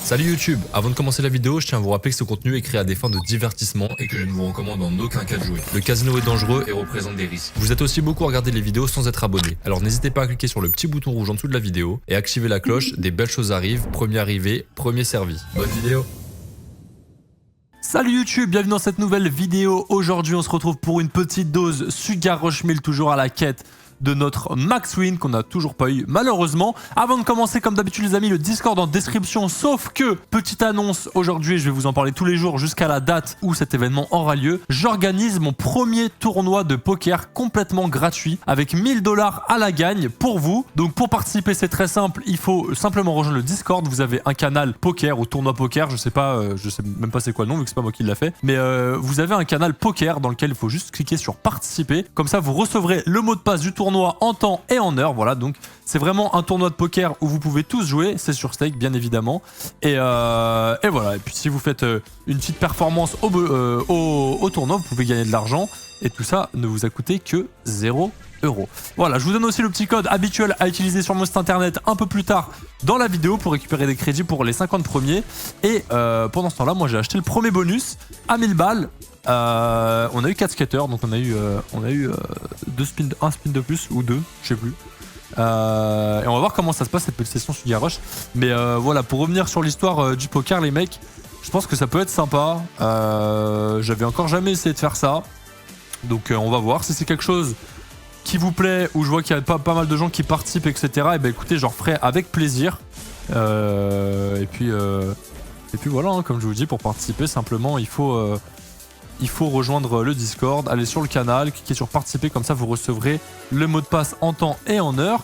Salut YouTube, avant de commencer la vidéo, je tiens à vous rappeler que ce contenu est créé à des fins de divertissement et que je ne vous recommande en aucun cas de jouer. Le casino est dangereux et représente des risques. Vous êtes aussi beaucoup à regarder les vidéos sans être abonné, alors n'hésitez pas à cliquer sur le petit bouton rouge en dessous de la vidéo et activer la cloche, des belles choses arrivent, premier arrivé, premier servi. Bonne vidéo. Salut YouTube, bienvenue dans cette nouvelle vidéo. Aujourd'hui on se retrouve pour une petite dose Sugar Rush 1000, toujours à la quête de notre max win qu'on n'a toujours pas eu malheureusement. Avant de commencer, comme d'habitude les amis, le Discord en description, sauf que, petite annonce, aujourd'hui je vais vous en parler tous les jours jusqu'à la date où cet événement aura lieu. J'organise mon premier tournoi de poker complètement gratuit avec 1000 $ à la gagne pour vous. Donc pour participer c'est très simple, il faut simplement rejoindre le Discord. Vous avez un canal poker ou tournoi poker, je sais même pas c'est quoi le nom vu que c'est pas moi qui l'a fait, mais vous avez un canal poker dans lequel il faut juste cliquer sur participer. Comme ça vous recevrez le mot de passe du tournoi en temps et en heure. Voilà, donc c'est vraiment un tournoi de poker où vous pouvez tous jouer. C'est sur stake bien évidemment. Et voilà. Et puis si vous faites une petite performance au tournoi, vous pouvez gagner de l'argent. Et tout ça ne vous a coûté que 0 €. Voilà, je vous donne aussi le petit code habituel à utiliser sur mon site internet un peu plus tard dans la vidéo pour récupérer des crédits pour les 50 premiers. Et pendant ce temps-là, moi j'ai acheté le premier bonus à 1000 balles. On a eu 4 skaters, donc on a eu un spin de plus, ou 2, je sais plus. Et on va voir comment ça se passe cette petite session Sugar Rush. Mais voilà, pour revenir sur l'histoire du poker les mecs, je pense que ça peut être sympa. J'avais encore jamais essayé de faire ça. Donc on va voir si c'est quelque chose qui vous plaît, ou je vois qu'il y a pas mal de gens qui participent, etc. Et ben écoutez, j'en ferai avec plaisir. Et puis voilà, hein, comme je vous dis, pour participer, simplement il faut rejoindre le Discord, aller sur le canal, cliquer sur participer, comme ça vous recevrez le mot de passe en temps et en heure.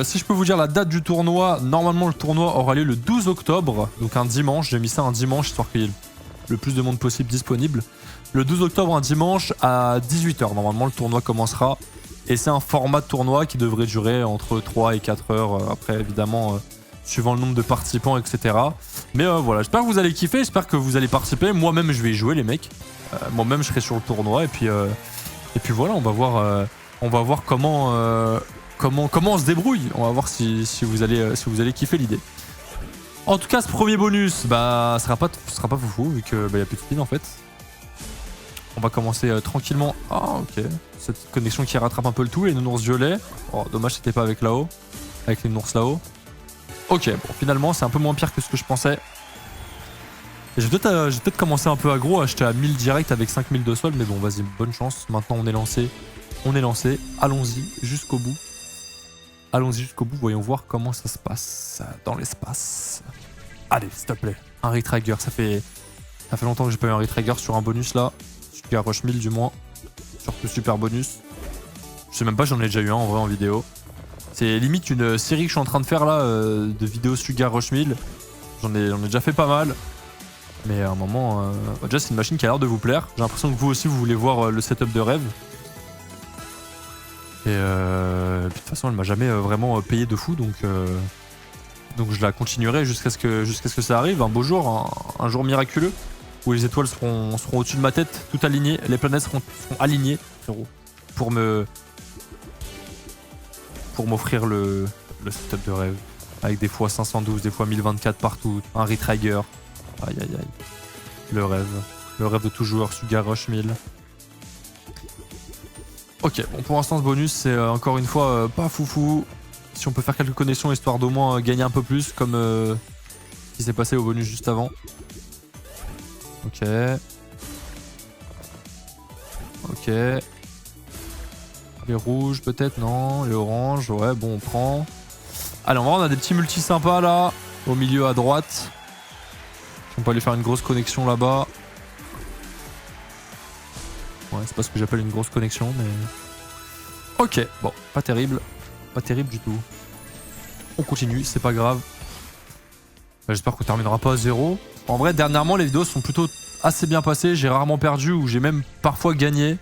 Si je peux vous dire la date du tournoi, normalement le tournoi aura lieu le 12 octobre, donc un dimanche. J'ai mis ça un dimanche histoire qu'il y ait le plus de monde possible disponible. Le 12 octobre, un dimanche à 18 h, normalement le tournoi commencera. Et c'est un format de tournoi qui devrait durer entre 3 et 4 heures, après évidemment suivant le nombre de participants, etc. Mais voilà, j'espère que vous allez kiffer, j'espère que vous allez participer. Moi-même je vais y jouer les mecs. Moi-même je serai sur le tournoi et puis voilà, on va voir comment on se débrouille. On va voir si vous allez kiffer l'idée. En tout cas, ce premier bonus, bah sera pas foufou vu que y a plus de spin en fait. On va commencer tranquillement. Ah ok, cette connexion qui rattrape un peu le tout, les nounours violets. Oh dommage c'était pas avec là-haut, avec les nounours là-haut. Ok, bon finalement c'est un peu moins pire que ce que je pensais. Et je vais peut-être commencer un peu aggro, acheter à 1000 direct avec 5000 de solde, mais bon vas-y, bonne chance. Maintenant on est lancé, allons-y jusqu'au bout. Allons-y jusqu'au bout, voyons voir comment ça se passe dans l'espace. Allez, s'il te plaît, un retrigger, ça fait longtemps que j'ai pas eu un retrigger sur un bonus là. Sugar Rush 1000 du moins, surtout super bonus. Je sais même pas, j'en ai déjà eu un en vrai en vidéo. C'est limite une série que je suis en train de faire là, de vidéos Sugar Rush 1000. J'en ai déjà fait pas mal. Mais à un moment, déjà c'est une machine qui a l'air de vous plaire. J'ai l'impression que vous aussi vous voulez voir le setup de rêve. Et puis de toute façon elle m'a jamais vraiment payé de fou, donc je la continuerai jusqu'à ce que ça arrive. Un beau jour, un jour miraculeux, où les étoiles seront au-dessus de ma tête, tout alignées, les planètes seront alignées, frérot, pour m'offrir le setup de rêve. Avec des fois 512, des fois 1024 partout, un retrigger. Aïe aïe aïe. Le rêve de tout joueur, Sugar Rush 1000. Ok, bon pour l'instant ce bonus c'est encore une fois pas foufou. Si on peut faire quelques connexions histoire d'au moins gagner un peu plus, comme ce qui s'est passé au bonus juste avant. Ok. Ok. Les rouges peut-être, non. Les oranges, ouais bon on prend. Allez on va voir, on a des petits multis sympas là, au milieu à droite. On peut aller faire une grosse connexion là-bas. Ouais, c'est pas ce que j'appelle une grosse connexion, mais... Ok, bon, pas terrible. Pas terrible du tout. On continue, c'est pas grave. J'espère qu'on terminera pas à 0. En vrai, dernièrement, les vidéos sont plutôt assez bien passées. J'ai rarement perdu, ou j'ai même parfois gagné.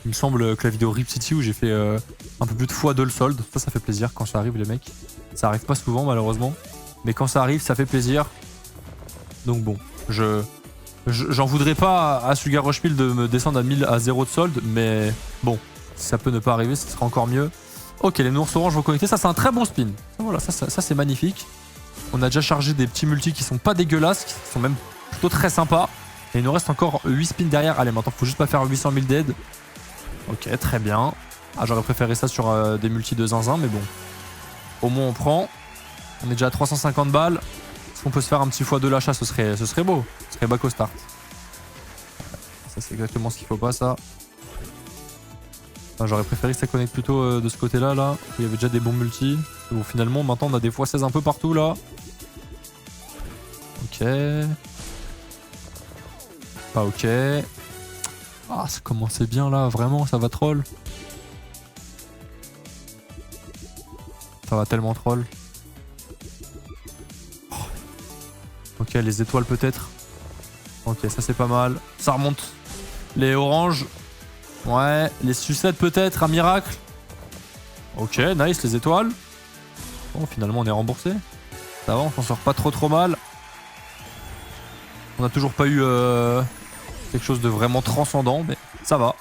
Il me semble que la vidéo Rip City, où j'ai fait un peu plus de x2 le solde. Ça fait plaisir quand ça arrive, les mecs. Ça arrive pas souvent, malheureusement. Mais quand ça arrive, ça fait plaisir. Donc bon, j'en voudrais pas à Sugar Rush 1000 de me descendre à 0 de solde, mais bon, si ça peut ne pas arriver, ce sera encore mieux. Ok, les nounours orange vont connecter, ça c'est un très bon spin. Voilà, ça c'est magnifique. On a déjà chargé des petits multis qui sont pas dégueulasses, qui sont même plutôt très sympas. Et il nous reste encore 8 spins derrière. Allez, maintenant, faut juste pas faire 800 000 dead. Ok, très bien. Ah, j'aurais préféré ça sur des multis de zinzin, mais bon. Au moins, on prend. On est déjà à 350 balles. Est-ce qu'on peut se faire un petit x2 l'achat? Ce serait beau. Ce serait back au start. Ça, c'est exactement ce qu'il faut pas, ça. Enfin, j'aurais préféré que ça connecte plutôt de ce côté-là, là. Il y avait déjà des bons multis. Bon, finalement, maintenant, on a des x16 un peu partout, là. Ok. Pas ok. Ah, ça commençait bien, là. Vraiment, ça va troll. Ça va tellement troll. Oh. Ok, les étoiles, peut-être. Ok, ça, c'est pas mal. Ça remonte. Les oranges. Ouais, les sucettes peut-être, un miracle. Ok, nice, les étoiles. Bon, finalement, on est remboursé. Ça va, on s'en sort pas trop mal. On n'a toujours pas eu quelque chose de vraiment transcendant, mais ça va.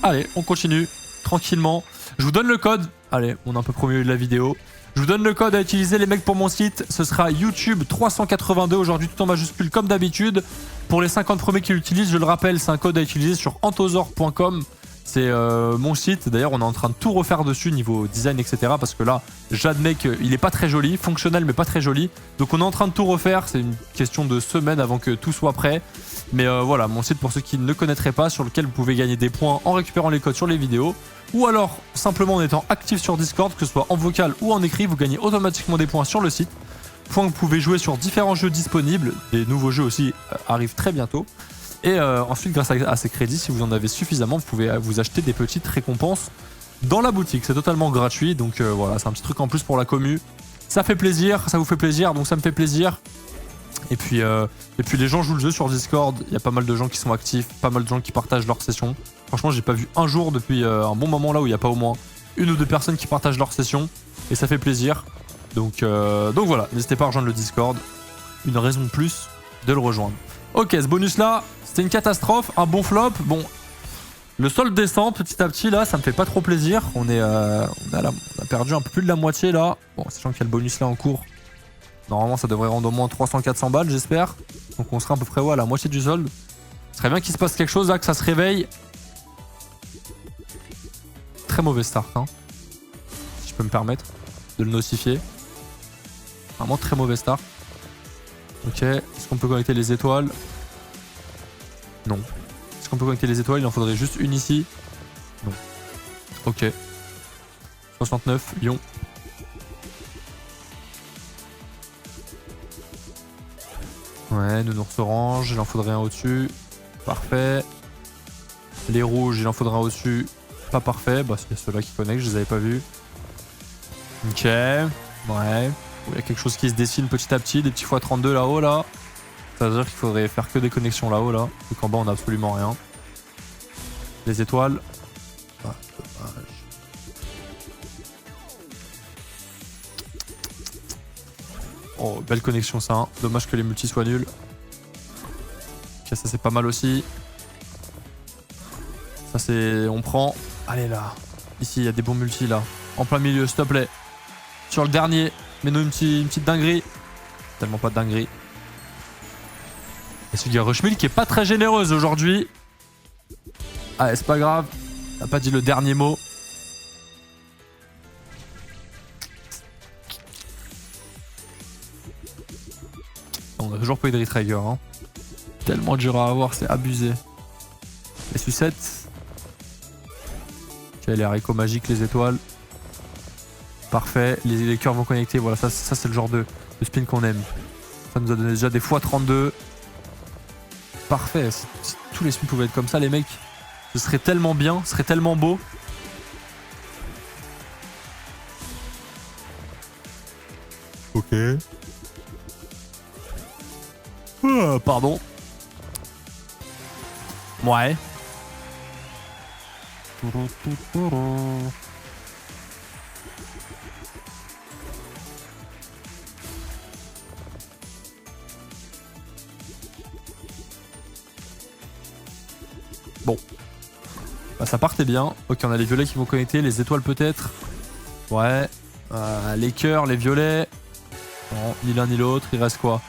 Allez, on continue tranquillement. Je vous donne le code. Allez, on est un peu premier de la vidéo. Je vous donne le code à utiliser, les mecs, pour mon site. Ce sera YouTube 382 aujourd'hui, tout en majuscule comme d'habitude. Pour les 50 premiers qui l'utilisent, je le rappelle, c'est un code à utiliser sur anthosor.com. C'est mon site. D'ailleurs, on est en train de tout refaire dessus niveau design, etc. Parce que là, j'admets qu'il est pas très joli, fonctionnel mais pas très joli. Donc on est en train de tout refaire. C'est une question de semaines avant que tout soit prêt. Mais voilà, mon site pour ceux qui ne connaîtraient pas, sur lequel vous pouvez gagner des points en récupérant les codes sur les vidéos. Ou alors, simplement en étant actif sur Discord, que ce soit en vocal ou en écrit, vous gagnez automatiquement des points sur le site. Points que vous pouvez jouer sur différents jeux disponibles. Des nouveaux jeux aussi arrivent très bientôt. Et ensuite, grâce à ces crédits, si vous en avez suffisamment, vous pouvez vous acheter des petites récompenses dans la boutique. C'est totalement gratuit, donc voilà, c'est un petit truc en plus pour la commu. Ça fait plaisir, ça vous fait plaisir, donc ça me fait plaisir. Et puis les gens jouent le jeu sur Discord, il y a pas mal de gens qui sont actifs, pas mal de gens qui partagent leurs sessions. Franchement, j'ai pas vu un jour depuis un bon moment là où il n'y a pas au moins une ou deux personnes qui partagent leurs sessions. Et ça fait plaisir. Donc voilà, n'hésitez pas à rejoindre le Discord. Une raison de plus de le rejoindre. Ok, ce bonus là, c'était une catastrophe, un bon flop. Bon, le solde descend petit à petit là, ça me fait pas trop plaisir. On a perdu un peu plus de la moitié là. Bon, sachant qu'il y a le bonus là en cours. Normalement, ça devrait rendre au moins 300-400 balles, j'espère. Donc on sera à peu près à la moitié du solde. Ce serait bien qu'il se passe quelque chose là, que ça se réveille. Très mauvais start, hein. Si je peux me permettre de le notifier. Vraiment très mauvais start. Ok, est-ce qu'on peut connecter les étoiles? Non. Est-ce qu'on peut connecter les étoiles? Il en faudrait juste une ici. Non. Ok. 69, Lyon. Ouais, nounours orange, il en faudrait un au-dessus. Parfait. Les rouges, il en faudra un au-dessus. Pas parfait. Bah, c'est ceux-là qui connectent, je les avais pas vus. Ok. Ouais. Il y a quelque chose qui se dessine petit à petit, des petits x32 là-haut, là. Ça veut dire qu'il faudrait faire que des connexions là-haut, là. Donc en bas, on a absolument rien. Les étoiles. Ah, dommage. Oh, belle connexion, ça. Hein. Dommage que les multis soient nuls. Ok, ça c'est pas mal aussi. Ça c'est... On prend. Allez là. Ici, il y a des bons multis là. En plein milieu, s'il te plaît. Sur le dernier. Mets-nous une petite dinguerie. Tellement pas de dinguerie. Et celui-là, Rushmill qui est pas très généreuse aujourd'hui. Ah, c'est pas grave. On n'a pas dit le dernier mot. On a toujours pas eu de retrigger. Hein. Tellement dur à avoir, c'est abusé. Les sucettes. Ok, les haricots magiques, les étoiles. Parfait, les cœurs vont connecter, voilà, ça c'est le genre de spin qu'on aime. Ça nous a donné déjà des x32. Parfait, si tous les spins pouvaient être comme ça les mecs, ce serait tellement bien, ce serait tellement beau. Ok. Pardon. Ouais. Bon. Bah, ça partait bien. Ok, on a les violets qui vont connecter, les étoiles peut-être. Ouais. Les cœurs, les violets. Non, ni l'un ni l'autre. Il reste quoi?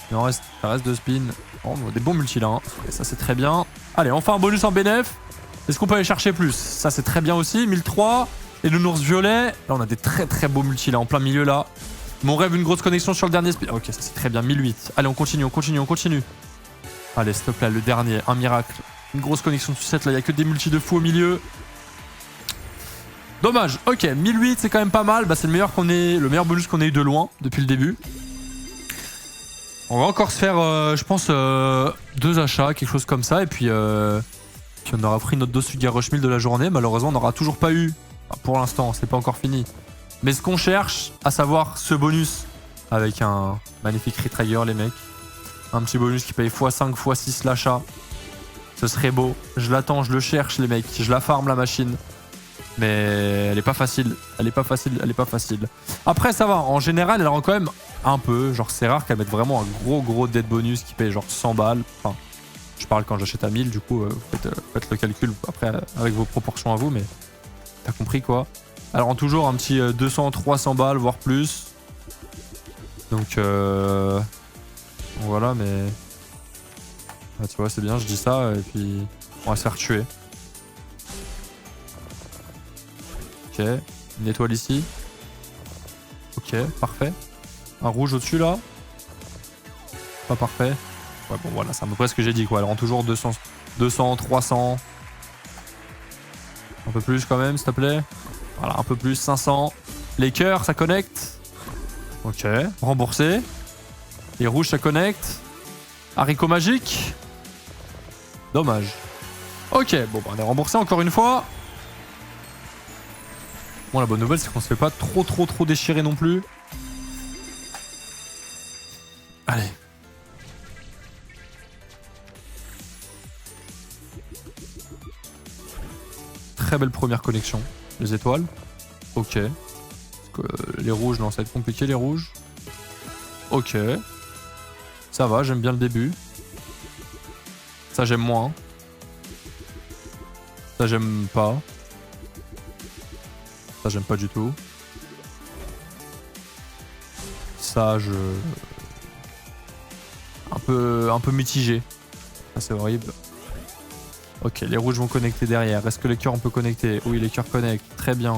Il reste 2 spins. Oh, des bons multis là. Hein. Et ça, c'est très bien. Allez, enfin un bonus en bénéf. Est-ce qu'on peut aller chercher plus? Ça, c'est très bien aussi. 1003. Et le nounours violet. Là, on a des très beaux multis là, en plein milieu là. Mon rêve, une grosse connexion sur le dernier spin. Ok, ça, c'est très bien. 1008. Allez, on continue. Allez, s'il te plaît, le dernier. Un miracle. Une grosse connexion de sucette là. Il n'y a que des multis de fou au milieu. Dommage. Ok, 1008, c'est quand même pas mal. Bah, c'est le meilleur bonus qu'on ait eu de loin depuis le début. On va encore se faire, je pense, 2 achats, quelque chose comme ça. Et puis on aura pris notre dose Sugar Rush 1000 de la journée. Malheureusement, on n'aura toujours pas eu. Enfin, pour l'instant, c'est pas encore fini. Mais ce qu'on cherche, à savoir ce bonus avec un magnifique retrigger, les mecs. Un petit bonus qui paye x5, x6 l'achat. Ce serait beau. Je l'attends, je le cherche, les mecs. Je la farm, la machine. Mais elle est pas facile. Après, ça va. En général, elle rend quand même un peu. Genre, c'est rare qu'elle mette vraiment un gros dead bonus qui paye genre 100 balles. Enfin, je parle quand j'achète à 1000, du coup, faites le calcul après avec vos proportions à vous, mais t'as compris quoi. Elle rend toujours un petit 200, 300 balles, voire plus. Donc, voilà, mais. Ah, tu vois, c'est bien, je dis ça, et puis on va se faire tuer. Ok, une étoile ici. Ok, parfait. Un rouge au-dessus là. Pas parfait. Ouais, bon voilà, c'est à peu près ce que j'ai dit quoi. Elle rend toujours 200, 300. Un peu plus quand même, s'il te plaît. Voilà, un peu plus, 500. Les cœurs, ça connecte. Ok, remboursé. Les rouges, ça connecte. Haricot magique. Dommage. Ok, bon, bah, on est remboursé encore une fois. Bon, la bonne nouvelle, c'est qu'on se fait pas trop déchirer non plus. Allez. Très belle première connexion. Les étoiles. Ok. Les rouges, non, ça va être compliqué, les rouges. Ok. Ça va, j'aime bien le début. Ça, j'aime moins. Ça, j'aime pas. Ça, j'aime pas du tout. Ça, je... Un peu mitigé. Ça, c'est horrible. Ok, les rouges vont connecter derrière. Est-ce que les cœurs, on peut connecter? Oui, les cœurs connectent. Très bien.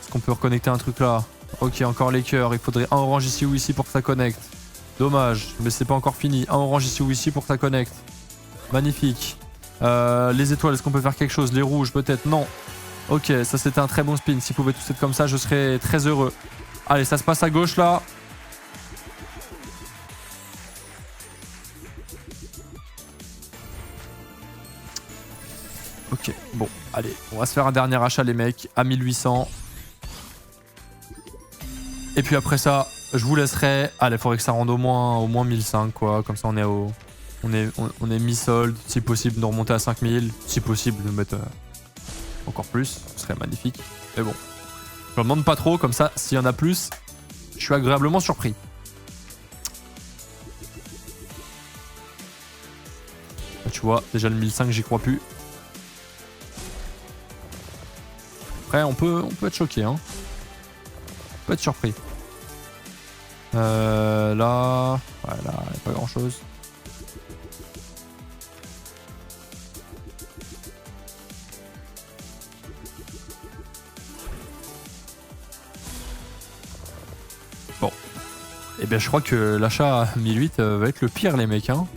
Est-ce qu'on peut reconnecter un truc là? Ok, encore les cœurs. Il faudrait un orange ici ou ici pour que ça connecte. Dommage, mais c'est pas encore fini. Un orange ici ou ici pour que ça connecte. Magnifique. Les étoiles, est-ce qu'on peut faire quelque chose? Les rouges, peut-être? Non. Ok, ça c'était un très bon spin. S'ils pouvaient tous être comme ça, je serais très heureux. Allez, ça se passe à gauche là. Ok, bon, allez, on va se faire un dernier achat les mecs, à 1800. Et puis après ça, je vous laisserai. Allez, il faudrait que ça rende au moins 1005 quoi, comme ça on est mi-solde, si possible de remonter à 5000, si possible de mettre encore plus, ce serait magnifique. Mais bon, je ne demande pas trop, comme ça, s'il y en a plus, je suis agréablement surpris. Là, tu vois, déjà le 1005, j'y crois plus. Après, on peut être choqué, hein. On peut être surpris. Là, voilà, il n'y a pas grand chose. Bon. Eh bien, je crois que l'achat à 1008 va être le pire, les mecs, hein.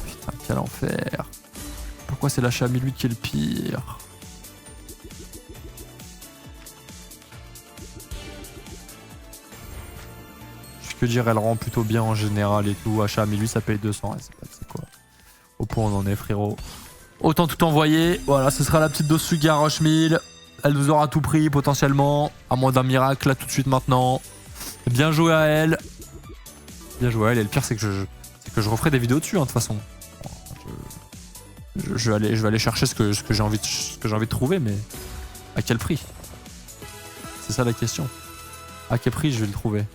Putain, quel enfer. Pourquoi c'est l'achat à 1008 qui est le pire? Que dire, elle rend plutôt bien en général et tout. Achat à 1008, ça paye 200. Ouais, c'est quoi? Au point où on en est, frérot. Autant tout envoyer. Voilà, ce sera la petite dose Sugar Rush 1000. Elle nous aura tout pris potentiellement. À moins d'un miracle, là, tout de suite maintenant. Bien joué à elle. Bien joué à elle. Et le pire, c'est que je referai des vidéos dessus, hein, de toute façon. Je vais aller chercher ce que j'ai envie de trouver, mais à quel prix? C'est ça la question. À quel prix je vais le trouver?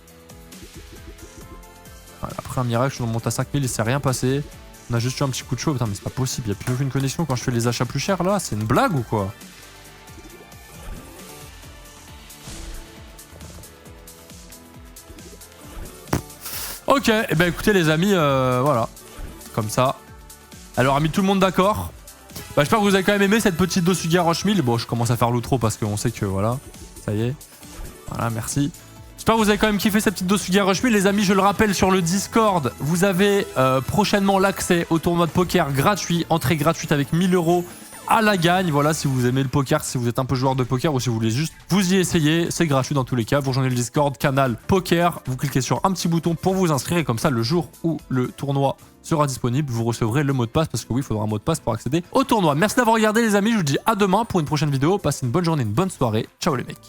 Après un miracle, on monte à 5000, il s'est rien passé. On a juste eu un petit coup de chaud. Putain, mais c'est pas possible. Il n'y a plus aucune connexion quand je fais les achats plus chers là. C'est une blague ou quoi? Ok, et ben écoutez les amis, voilà. Comme ça. Elle aura mis tout le monde d'accord. Bah, j'espère que vous avez quand même aimé cette petite dose Sugar Rush 1000. Bon, je commence à faire l'outro parce qu'on sait que voilà, ça y est. Voilà, merci. J'espère que vous avez quand même kiffé cette petite dose Sugar Rush 1000. Les amis, je le rappelle, sur le Discord, vous avez prochainement l'accès au tournoi de poker gratuit, entrée gratuite avec 1000 € à la gagne. Voilà, si vous aimez le poker, si vous êtes un peu joueur de poker ou si vous voulez juste vous y essayer, c'est gratuit dans tous les cas. Vous rejoignez le Discord, canal poker, vous cliquez sur un petit bouton pour vous inscrire et comme ça, le jour où le tournoi sera disponible, vous recevrez le mot de passe parce que oui, il faudra un mot de passe pour accéder au tournoi. Merci d'avoir regardé les amis, je vous dis à demain pour une prochaine vidéo. Passez une bonne journée, une bonne soirée. Ciao les mecs.